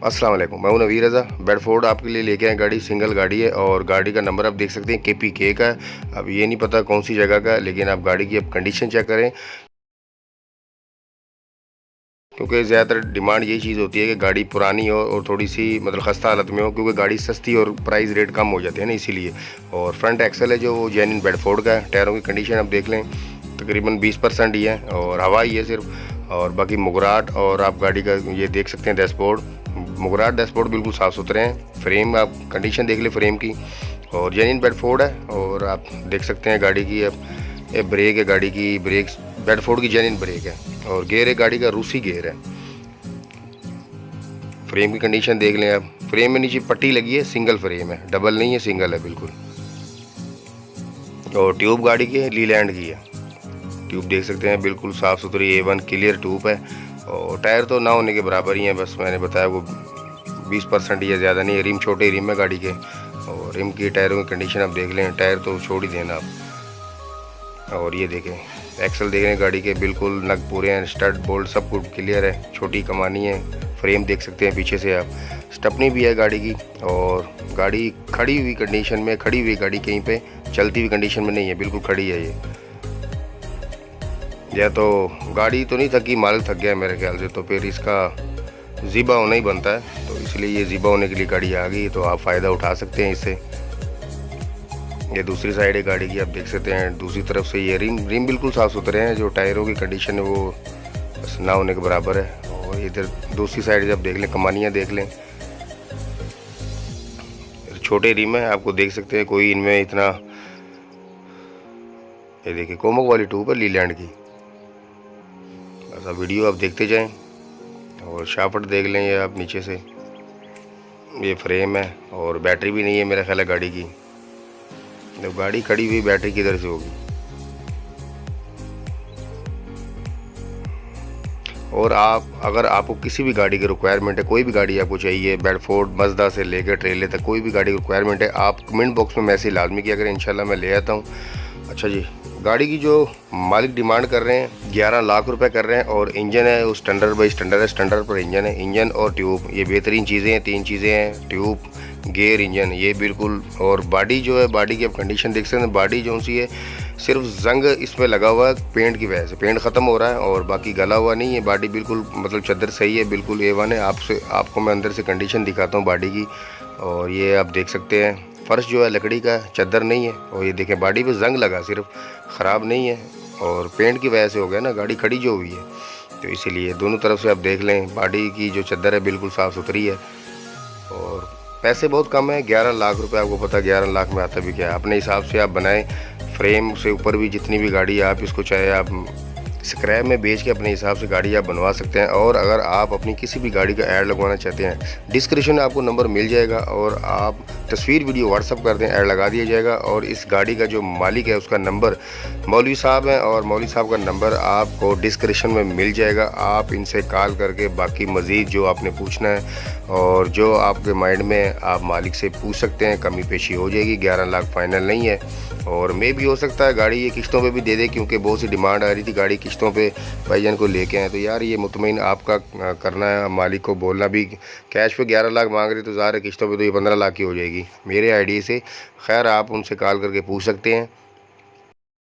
अस्सलाम वालेकुम, मैं हूं नवीर रज़ा। बेडफोर्ड आपके लिए लेके आए गाड़ी, सिंगल गाड़ी है और गाड़ी का नंबर आप देख सकते हैं KPK का है। अब ये नहीं पता कौन सी जगह का है, लेकिन आप गाड़ी की अब कंडीशन चेक करें, क्योंकि ज़्यादातर डिमांड यही चीज़ होती है कि गाड़ी पुरानी हो और थोड़ी सी मतलब खस्ता हालत में हो, क्योंकि गाड़ी सस्ती और प्राइस रेट कम हो जाते हैं ना, इसीलिए। और फ्रंट एक्सल है जो वो जेन्युइन बेडफोर्ड का है। टायरों की कंडीशन आप देख लें, तकरीबन 20% ही है और हवा ही है सिर्फ, और बाकी मुगराट। और आप गाड़ी का ये देख सकते हैं डैशबोर्ड, मुगराट डैशबोर्ड बिल्कुल साफ़ सुथरे हैं। फ्रेम आप कंडीशन देख लें फ्रेम की, और जेन्युइन बेडफोर्ड है। और आप देख सकते हैं गाड़ी की अब ये ब्रेक है, गाड़ी की ब्रेक बेडफोर्ड की जेन्युइन ब्रेक है। और गेयर है गाड़ी का रूसी गेयर है। फ्रेम की कंडीशन देख लें आप, फ्रेम में नीचे पट्टी लगी है, सिंगल फ्रेम है, डबल नहीं है, सिंगल है बिल्कुल। और ट्यूब गाड़ी की है, लीलैंड की है। ट्यूब देख सकते हैं बिल्कुल साफ़ सुथरी A1 क्लियर ट्यूब है। और टायर तो ना होने के बराबर ही हैं, बस मैंने बताया वो 20% ही है, ज़्यादा नहीं है। रिम छोटे रिम है गाड़ी के, और रिम की टायरों की कंडीशन आप देख लें, टायर तो छोड़ ही देना आप। और ये देखें एक्सल देख रहे हैं गाड़ी के, बिल्कुल नग पूरे हैं, स्टड बोल्ट सब कुछ क्लियर है, छोटी कमानी है। फ्रेम देख सकते हैं पीछे से आप, स्टपनी भी है गाड़ी की। और गाड़ी खड़ी हुई कंडीशन में, खड़ी हुई गाड़ी कहीं पे चलती हुई कंडीशन में नहीं है, बिल्कुल खड़ी है ये। या तो गाड़ी तो नहीं थकी, मालिक थक गया मेरे ख्याल से, तो फिर इसका ज़िबा होना ही बनता है, तो इसलिए ये ज़िबा होने के लिए गाड़ी आ गई, तो आप फ़ायदा उठा सकते हैं इससे। ये दूसरी साइड है गाड़ी की, आप देख सकते हैं दूसरी तरफ से ये रिम बिल्कुल साफ़ सुथरे हैं। जो टायरों की कंडीशन है वो बस ना होने के बराबर है। और इधर दूसरी साइड जब देख लें, कमानियाँ देख लें, छोटे रिम है, आपको देख सकते हैं कोई इनमें इतना। ये देखिए कोमक वाली ट्यूब है लीलैंड की। बस अब वीडियो आप देखते जाएं। और शाफट देख लें ये आप नीचे से, ये फ्रेम है। और बैटरी भी नहीं है मेरा ख्याल है गाड़ी की। जब गाड़ी खड़ी हुई बैटरी किधर से होगी। और आप अगर आपको किसी भी गाड़ी की रिक्वायरमेंट है, कोई भी गाड़ी आपको चाहिए, बेडफोर्ड मज़दा से लेकर ट्रेले तक कोई भी गाड़ी की रिक्वायरमेंट है, आप कमेंट बॉक्स में मैसेज लाजमी किया करें, इंशाल्लाह मैं ले आता हूँ। अच्छा जी, गाड़ी की जो मालिक डिमांड कर रहे हैं 11 लाख रुपए कर रहे हैं। और इंजन है वो स्टैंडर्ड बाई स्टैंडर्ड है, स्टैंडर्ड पर इंजन है। इंजन और ट्यूब ये बेहतरीन चीज़ें हैं, 3 चीज़ें हैं, ट्यूब गियर इंजन ये बिल्कुल। और बॉडी जो है, बॉडी की आप कंडीशन देख सकते हैं, बॉडी जो सी है सिर्फ जंग इसमें लगा हुआ है पेंट की वजह से, पेंट ख़त्म हो रहा है, और बाकी गला हुआ नहीं है। बॉडी बिल्कुल मतलब चद्दर सही है, बिल्कुल A1 है। आपको मैं अंदर से कंडीशन दिखाता हूँ बॉडी की। और ये आप देख सकते हैं फर्श जो है लकड़ी का, चद्दर नहीं है। और ये देखें बॉडी पे जंग लगा, सिर्फ ख़राब नहीं है, और पेंट की वजह से हो गया ना, गाड़ी खड़ी जो हुई है, तो इसीलिए दोनों तरफ से आप देख लें, बॉडी की जो चद्दर है बिल्कुल साफ़ सुथरी है। और पैसे बहुत कम है, 11 लाख रुपए। आपको पता 11 लाख में आता भी क्या है, अपने हिसाब से आप बनाएं। फ्रेम से ऊपर भी जितनी भी गाड़ी है, आप इसको चाहे आप स्क्रैप में बेच के अपने हिसाब से गाड़ी आप बनवा सकते हैं। और अगर आप अपनी किसी भी गाड़ी का ऐड लगवाना चाहते हैं, डिस्क्रिप्शन में आपको नंबर मिल जाएगा, और आप तस्वीर वीडियो व्हाट्सअप कर दें, ऐड लगा दिया जाएगा। और इस गाड़ी का जो मालिक है उसका नंबर मौलवी साहब हैं, और मौलवी साहब का नंबर आपको डिस्क्रिप्शन में मिल जाएगा। आप इनसे कॉल करके बाकी मज़ीद जो आपने पूछना है और जो आपके माइंड में आप मालिक से पूछ सकते हैं, कमी पेशी हो जाएगी। 11 लाख फाइनल नहीं है, और मे भी हो सकता है गाड़ी ये किस्तों पे भी दे दे, क्योंकि बहुत सी डिमांड आ रही थी गाड़ी किस्तों पे भाईजान को लेके आए। तो यार ये मुतमईन आपका करना है, मालिक को बोलना भी। कैश पे 11 लाख मांग रहे तो ज़ाहिर है किस्तों पे तो ये 15 लाख की हो जाएगी मेरे आइडिया से। खैर आप उनसे कॉल करके पूछ सकते हैं।